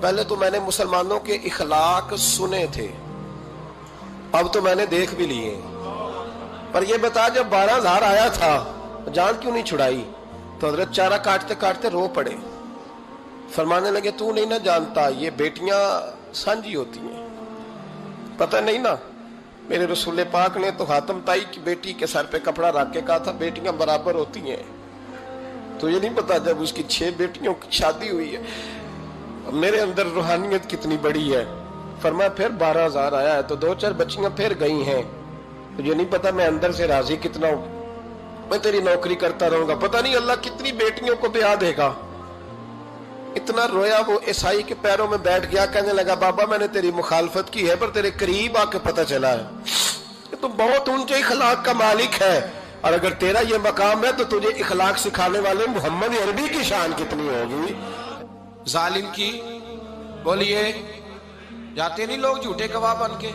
پہلے تو میں نے مسلمانوں کے اخلاق سنے تھے، اب تو میں نے دیکھ بھی لیے۔ پر یہ بتا جب 12,000 آیا تھا جان کیوں نہیں چھڑائی؟ تو حضرت چارہ کاٹتے کاٹتے رو پڑے، فرمانے لگے تو نہیں نہ جانتا یہ بیٹیاں سانجی ہوتی ہیں، پتہ نہیں نا؟ میرے رسول پاک نے تو حاتم تائی کی بیٹی کے سر پہ کپڑا رکھ کے کہا تھا بیٹیاں برابر ہوتی ہیں، تو یہ نہیں پتا جب اس کی 6 بیٹیوں کی شادی ہوئی ہے میرے اندر روحانیت کتنی بڑی ہے۔ فرمایا پھر 12,000 آیا ہے تو 2-4 بچیاں پھر گئی ہیں، تجھے نہیں پتا میں اندر سے راضی کتنا ہوں، میں تیری نوکری کرتا رہوں گا، پتہ نہیں اللہ کتنی بیٹیوں کو بیاہ دے گا۔ اتنا رویا وہ عیسائی کے پیروں میں بیٹھ گیا، کہنے لگا بابا میں نے تیری مخالفت کی ہے پر تیرے قریب آ کے پتہ چلا ہے کہ تو بہت اونچے اخلاق کا مالک ہے، اور اگر تیرا یہ مقام ہے تو تجھے اخلاق سکھانے والے محمد عربی کی شان کتنی ہوگی۔ ظالم کی بولیے جاتے نہیں لوگ جھوٹے گواہ بن کے،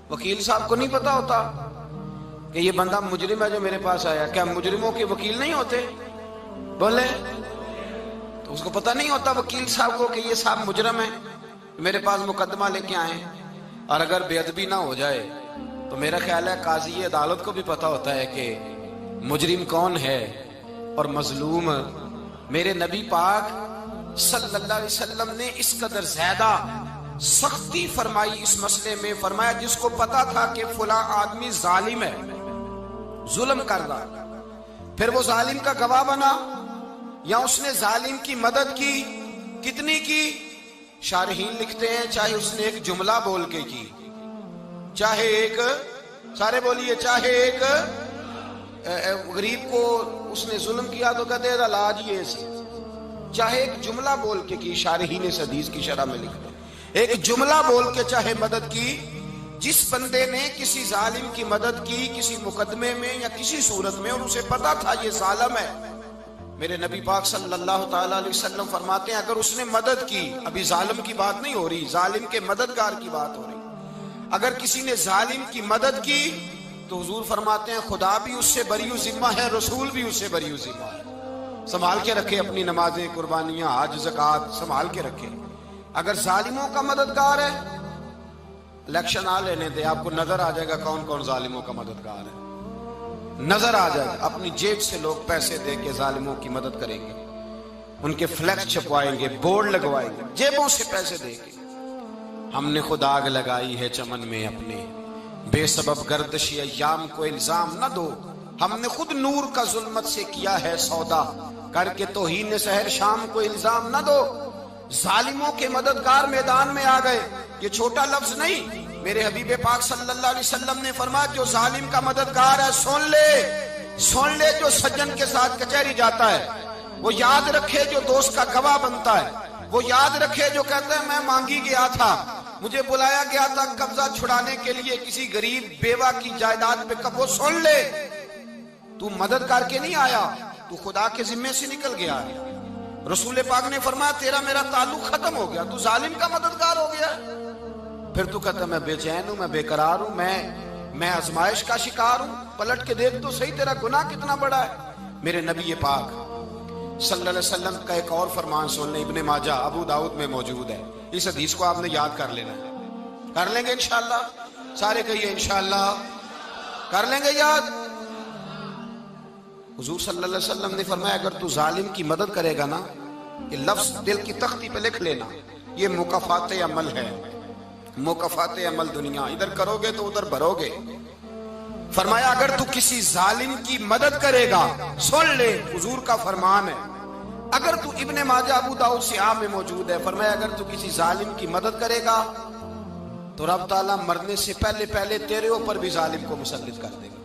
وکیل صاحب کو نہیں پتا ہوتا کہ یہ بندہ مجرم ہے جو میرے پاس آیا، کیا مجرموں کے وکیل نہیں ہوتے؟ بولے تو اس کو پتہ نہیں ہوتا وکیل صاحب کو کہ یہ صاحب مجرم ہے، میرے پاس مقدمہ لے کے آئے، اور اگر بے ادبی نہ ہو جائے تو میرا خیال ہے قاضی عدالت کو بھی پتا ہوتا ہے کہ مجرم کون ہے اور مظلوم۔ میرے نبی پاک صلی اللہ علیہ وسلم نے اس قدر زیادہ سختی فرمائی اس مسئلے میں، فرمایا جس کو پتا تھا کہ فلاں آدمی ظالم ہے، ظلم کر رہا، پھر وہ ظالم کا گواہ بنا یا اس نے ظالم کی مدد کی، کتنی کی؟ شارحین لکھتے ہیں چاہے اس نے ایک جملہ بول کے کی، چاہے ایک، سارے بولیے، چاہے ایک غریب کو اس نے ظلم کیا تو کہتے ہیں علاج یہ سی، چاہے ایک جملہ بول کے کی، شارحین اس حدیث کی شرح میں لکھتے ہیں ایک جملہ بول کے چاہے مدد کی، جس بندے نے کسی ظالم کی مدد کی کسی مقدمے میں یا کسی صورت میں اور اسے پتا تھا یہ ظالم ہے، میرے نبی پاک صلی اللہ تعالی علیہ وسلم فرماتے ہیں اگر اس نے مدد کی، ابھی ظالم کی بات نہیں ہو رہی، ظالم کے مددگار کی بات ہو رہی، اگر کسی نے ظالم کی مدد کی تو حضور فرماتے ہیں خدا بھی اس سے بری و ذمہ ہے، رسول بھی اس سے بری و ذمہ ہے۔ سنبھال کے رکھے اپنی نمازیں، قربانیاں، حج، زکوٰۃ سنبھال کے رکھے۔ اگر ظالموں کا مددگار ہے، الیکشن آ لینے دے، آپ کو نظر آ جائے گا کون کون ظالموں کا مددگار ہے، نظر آ جائے گا۔ اپنی جیب سے لوگ پیسے دے کے ظالموں کی مدد کریں گے، ان کے فلیکس چھپوائیں گے، بورڈ لگوائیں گے، جیبوں سے پیسے دے کے۔ ہم نے خود آگ لگائی ہے چمن میں اپنے، بے سبب گردشی ایام کو الزام نہ دو، ہم نے خود نور کا ظلمت سے کیا ہے سودا، کر کے توہین سحر شام کو الزام نہ دو۔ ظالموں کے مددگار میدان میں آ گئے، یہ چھوٹا لفظ نہیں، میرے حبیب پاک صلی اللہ علیہ وسلم نے فرمایا جو ظالم کا مددگار ہے سن لے جو سجن کے ساتھ کچہری جاتا ہے، وہ یاد رکھے جو دوست کا گواہ بنتا ہے، وہ یاد رکھے جو کہتا ہے میں مانگی گیا تھا، مجھے بلایا گیا تھا قبضہ چھڑانے کے لیے کسی غریب بیوہ کی جائیداد پہ، کب وہ سن لے تو مدد کر کے نہیں آیا، تو خدا کے ذمے سے نکل گیا ہے۔ رسول پاک نے فرمایا تیرا میرا تعلق ختم ہو گیا، تو ظالم کا مددگار ہو گیا، پھر تو کہتا میں بے چین ہوں، میں بے قرار ہوں، میں آزمائش کا شکار ہوں، پلٹ کے دیکھ تو صحیح تیرا گناہ کتنا بڑا ہے۔ میرے نبی پاک صلی اللہ علیہ وسلم کا ایک اور فرمان سن لیں، ابن ماجہ ابو داؤد میں موجود ہے، اس حدیث کو آپ نے یاد کر لینا ہے، کر لیں گے انشاءاللہ، سارے کہیے انشاءاللہ، کر لیں گے یاد۔ حضور صلی اللہ علیہ وسلم نے فرمایا اگر تو ظالم کی مدد کرے گا نا، یہ لفظ دل کی تختی پہ لکھ لینا، یہ مکافات عمل ہے، مکافات عمل دنیا، ادھر کرو گے تو ادھر بھرو گے۔ فرمایا اگر تو کسی ظالم کی مدد کرے گا، سن لے حضور کا فرمان ہے، اگر تو ابن ماجہ ابو داؤد سیاہ میں موجود ہے، فرمایا اگر تو کسی ظالم کی مدد کرے گا تو رب تعالیٰ مرنے سے پہلے تیرے اوپر بھی ظالم کو مسلط کر دے گا،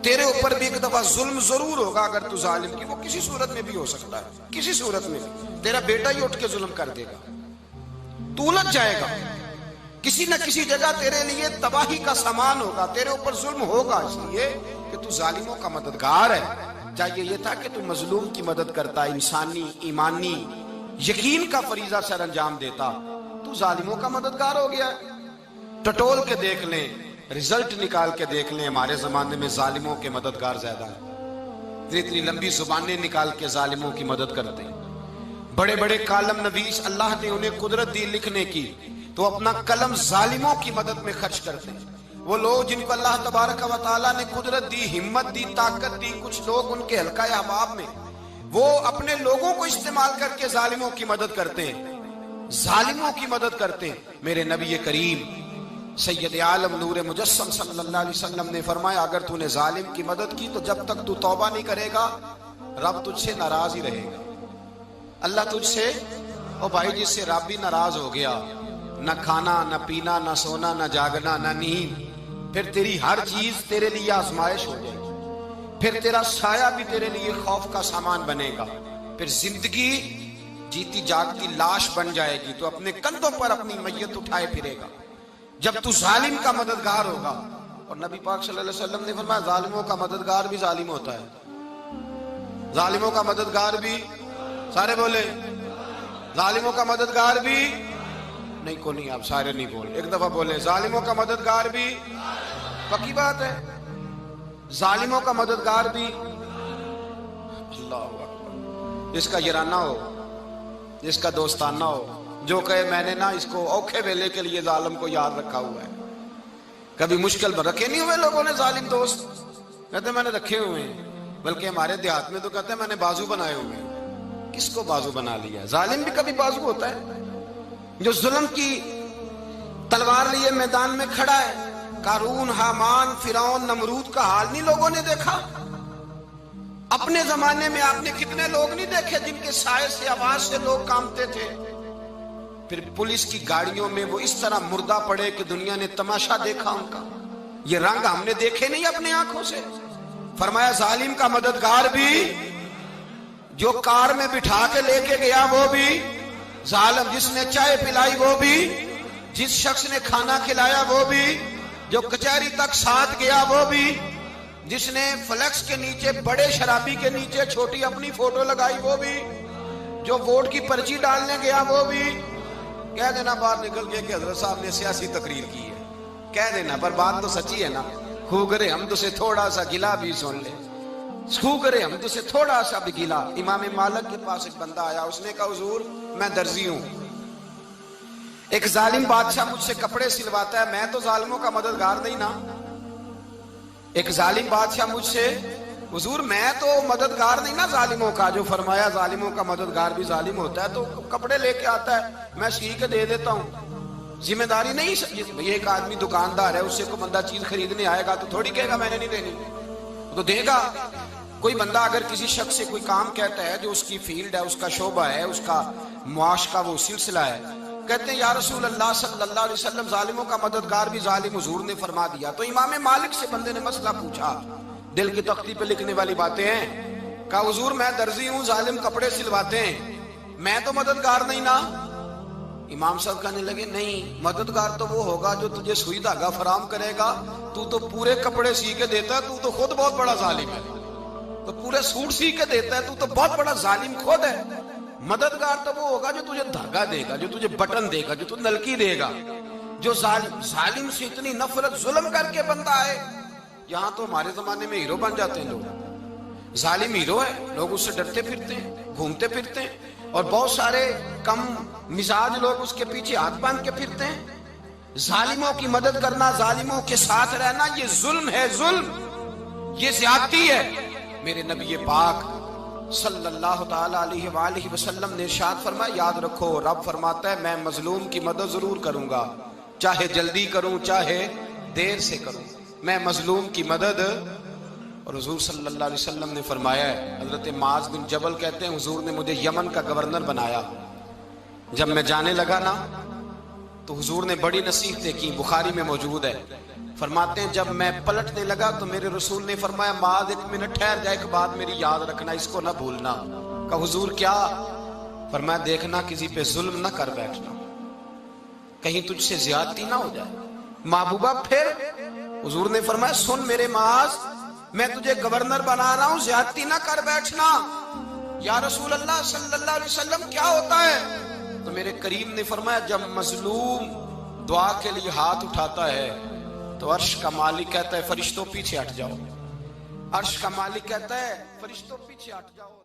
تیرے اوپر بھی ایک دفعہ ظلم ضرور ہوگا اگر تو ظالم کی، وہ کسی صورت میں بھی ہو سکتا ہے، کسی صورت میں بھی تیرا بیٹا ہی اٹھ کے ظلم کر دے گا، تو الجھ جائے گا، کسی نہ کسی جگہ تیرے لیے تباہی کا سامان ہوگا، تیرے اوپر ظلم ہوگا، اس لیے کہ تو ظالموں کا مددگار ہے۔ چاہیے یہ تھا کہ تو مظلوم کی مدد کرتا، انسانی ایمانی یقین کا فریضہ سر انجام دیتا، تو ظالموں کا مددگار ہو گیا۔ ٹٹول کے دیکھ لیں، رزلٹ نکال کے دیکھ لیں، ہمارے زمانے میں ظالموں کے مددگار زیادہ ہیں، اتنی لمبی زبانیں نکال کے ظالموں کی مدد کرتے ہیں، بڑے بڑے کالم نویس اللہ نے انہیں قدرت دی لکھنے کی، تو اپنا قلم ظالموں کی مدد میں خرچ کرتے ہیں۔ وہ لوگ جن کو اللہ تبارک و تعالیٰ نے قدرت دی، ہمت دی، طاقت دی، کچھ لوگ ان کے حلقہ احباب میں، وہ اپنے لوگوں کو استعمال کر کے ظالموں کی مدد کرتے ہیں، ظالموں کی مدد کرتے ہیں۔ میرے نبی کریم سید عالم نور مجسم صلی اللہ علیہ وسلم نے فرمایا، اگر تو نے ظالم کی مدد کی تو جب تک تو توبہ نہیں کرے گا رب تجھ سے ناراض ہی رہے گا۔ اللہ تجھ سے، او بھائی جس سے رب بھی ناراض ہو گیا، نہ کھانا نہ پینا نہ سونا نہ جاگنا نہ نیند، پھر تیری ہر چیز تیرے لیے آزمائش ہو جائے گی، پھر تیرا سایہ بھی تیرے لیے خوف کا سامان بنے گا، پھر زندگی جیتی جاگتی لاش بن جائے گی، تو اپنے کندھوں پر اپنی میت اٹھائے پھرے گا جب تو ظالم کا مددگار ہوگا۔ اور نبی پاک صلی اللہ علیہ وسلم نے فرمایا، ظالموں کا مددگار بھی ظالم ہوتا ہے، ظالموں کا مددگار بھی، سارے بولے ظالموں کا مددگار بھی نہیں، کو نہیں، آپ سارے نہیں بولے، ایک دفعہ بولے ظالموں کا مددگار بھی، پکی بات ہے، ظالموں کا مددگار بھی۔ اللہ اکبر، جس کا یارانہ ہو، جس کا دوستانہ ہو، جو کہے میں نے نا اس کو اوکھے ویلے کے لیے ظالم کو یاد رکھا ہوا ہے۔ کبھی مشکل میں رکھے نہیں ہوئے لوگوں نے ظالم دوست، کہتے میں نے رکھے ہوئے ہیں، بلکہ ہمارے دیہات میں تو کہتے ہیں میں نے بازو بنائے ہوئے ہیں۔ کس کو بازو بنا لیا؟ ظالم بھی کبھی بازو ہوتا ہے، جو ظلم کی تلوار لیے میدان میں کھڑا ہے۔ قارون، حامان، فرعون، نمرود کا حال نہیں لوگوں نے دیکھا؟ اپنے زمانے میں آپ نے کتنے لوگ نہیں دیکھے جن کے سائے سے، آواز سے لوگ کانپتے تھے؟ پھر پولیس کی گاڑیوں میں وہ اس طرح مردہ پڑے کہ دنیا نے تماشا دیکھا ان کا۔ یہ رنگ ہم نے دیکھے نہیں اپنے آنکھوں سے۔ فرمایا ظالم کا مددگار بھی، جو کار میں بٹھا کے لے کے گیا وہ بھی ظالم، جس نے چائے پلائی وہ بھی، جس شخص نے کھانا کھلایا وہ بھی، جو کچہری تک ساتھ گیا وہ بھی، جس نے فلیکس کے نیچے، بڑے شرابی کے نیچے چھوٹی اپنی فوٹو لگائی وہ بھی، جو ووٹ کی پرچی ڈالنے گیا وہ بھی۔ کہہ دینا باہر نکل کے کہ حضرت صاحب نے سیاسی تقریر کی ہے، کہہ دینا، پر بات تو سچی ہے نا۔ خوگرے حمد سے تھوڑا سا گلا بھی سن لے، خوگرے حمد سے تھوڑا سا بھی گلا۔ امام مالک کے پاس ایک بندہ آیا، اس نے کہا حضور میں درزی ہوں، ایک ظالم بادشاہ مجھ سے کپڑے سلواتا ہے، میں تو ظالموں کا مددگار نہیں نا۔ ایک ظالم بادشاہ مجھ سے، حضور میں تو مددگار نہیں نا ظالموں کا۔ جو فرمایا ظالموں کا مددگار بھی ظالم ہوتا ہے، تو کپڑے لے کے آتا ہے میں سی کے دے دیتا ہوں، ذمہ داری نہیں۔ ایک آدمی دکاندار ہے، اس سے کوئی بندہ چیز خریدنے آئے گا تو تھوڑی کہے گا میں نے نہیں دینی، تو دے گا۔ کوئی بندہ اگر کسی شخص سے کوئی کام کہتا ہے جو اس کی فیلڈ ہے، اس کا شعبہ ہے، اس کا معاش کا وہ سلسلہ ہے، کہتے ہیں یا رسول اللہ صلی اللہ علیہ وسلم ظالموں کا مددگار بھی ظالم، حضور نے فرما دیا۔ تو امام مالک سے بندے نے مسئلہ پوچھا، دل کی تختی پہ لکھنے والی باتیں ہیں، کہا حضور میں درزی ہوں، ظالم کپڑے سلواتے ہیں، میں تو مددگار نہیں نا۔ امام صاحب کہنے لگے نہیں، مددگار تو وہ ہوگا جو تجھے سوئی دھاگا فراہم کرے گا، تو تو پورے کپڑے سی کے دیتا ہے، تو تو خود بہت بڑا ظالم ہے، تو پورے سوٹ سی کے دیتا ہے، تو تو بہت بڑا ظالم خود ہے۔ مددگار تو وہ ہوگا جو تجھے دھاگا دے گا، جو تجھے بٹن دے گا، جو تجھے نلکی دے گا۔ جو ظالم سے اتنی نفرت ظلم کر کے بندہ آئے، یہاں تو ہمارے زمانے میں ہیرو بن جاتے ہیں لوگ، ظالم ہیرو ہے، لوگ اس سے ڈرتے پھرتے ہیں، گھومتے پھرتے ہیں، اور بہت سارے کم مزاج لوگ اس کے پیچھے ہاتھ باندھ کے پھرتے ہیں۔ ظالموں کی مدد کرنا، ظالموں کے ساتھ رہنا، یہ ظلم ہے، ظلم، یہ زیادتی ہے۔ میرے نبی پاک صلی اللہ تعالی علیہ وآلہ وسلم نے ارشاد فرمایا، یاد رکھو رب فرماتا ہے میں مظلوم کی مدد ضرور کروں گا، چاہے جلدی کروں چاہے دیر سے کروں، میں مظلوم کی مدد۔ اور حضور صلی اللہ علیہ وسلم نے فرمایا ہے، حضرت معاذ بن جبل کہتے ہیں حضور نے مجھے یمن کا گورنر بنایا، جب میں جانے لگا نا تو حضور نے بڑی نصیحتیں کی، بخاری میں موجود ہے، فرماتے ہیں جب میں پلٹنے لگا تو میرے رسول نے فرمایا معاذ ایک منٹ ٹھہر جا، ایک بات میری یاد رکھنا، اس کو نہ بھولنا۔ کہا حضور کیا؟ فرمایا دیکھنا کسی پہ ظلم نہ کر بیٹھنا، کہیں تجھ سے زیادتی نہ ہو جائے۔ محبوبہ پھر حضور نے فرمایا سن میرے معاذ، میں تجھے گورنر بنا رہا ہوں، زیادتی نہ کر بیٹھنا۔ یا رسول اللہ صلی اللہ علیہ وسلم کیا ہوتا ہے؟ تو میرے کریم نے فرمایا جب مظلوم دعا کے لیے ہاتھ اٹھاتا ہے تو عرش کا مالک کہتا ہے فرشتوں پیچھے ہٹ جاؤ، عرش کا مالک کہتا ہے فرشتوں پیچھے ہٹ جاؤ۔